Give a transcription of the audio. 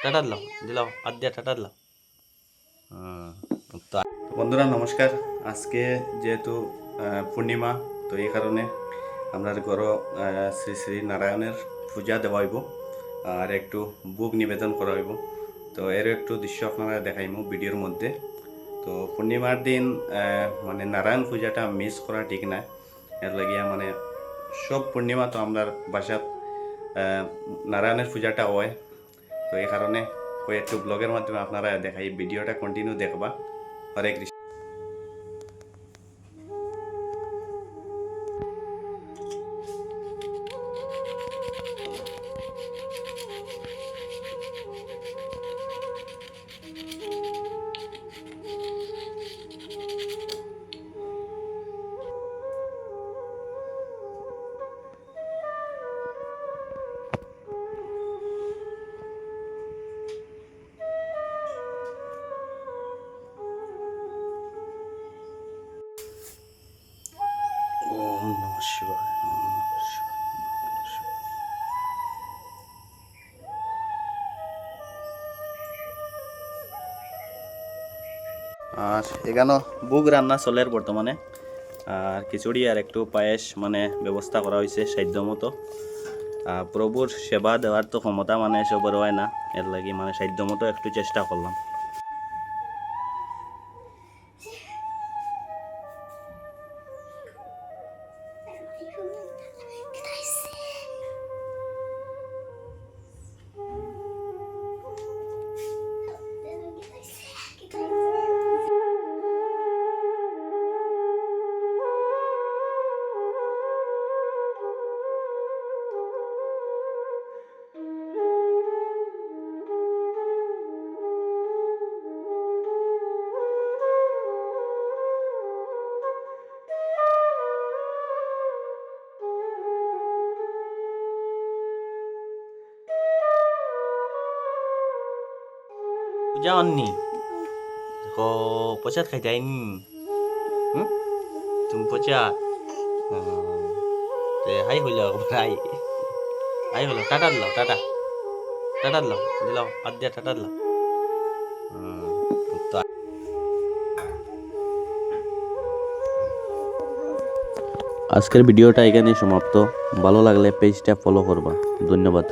Tata দিলাম দিলাম আর দিয়া টাটা দিলাম। তো বন্ধুরা নমস্কার। আজকে যেহেতু পূর্ণিমা, তো এই কারণে আমরা ঘর শ্রী শ্রী নারায়ণের পূজা দেওয়া হইব আর একটু ভোগ নিবেদন করা হইব। তো এর একটু দৃশ্য আপনারা দেখাইমু ভিডিওর মধ্যে। তো পূর্ণিমার দিন মানে নারায়ণ পূজাটা মিস করা ঠিক না। এর লাগিয়া মানে সব পূর্ণিমা তো আমরা বাসাত নারায়ণের পূজাটা হয়। তো এই কারণে একটু ব্লগের মাধ্যমে আপনারা দেখাই, ভিডিওটা কন্টিনিউ দেখবা। হরে কৃষ্ণ। ওম নমঃ শিবায়, ওম নমঃ শিবায়, ওম নমঃ শিবায়। আর এখানে বুক রান্না চলের বর্তমানে, আর খিচুড়ি আর একটু পায়েস মানে ব্যবস্থা করা হয়েছে সাধ্য মতো। প্রভুর সেবা দেওয়ার তো ক্ষমতা মানে সবার হয় না, এর লাগি মানে সাধ্য মতো একটু চেষ্টা করলাম। পূজা অন্নি দেখো প্রসাদ খাইতে আইনি। তুমি প্রচার হাই হইল হাই হাই হলো, টাটা দিলাম টাটা টাটা দিলাম দিলাম আর দিয়া টাটা দিলাম। তো আজকের ভিডিওটা এখানেই সমাপ্ত। ভালো লাগলে পেজটা ফলো করবা। ধন্যবাদ।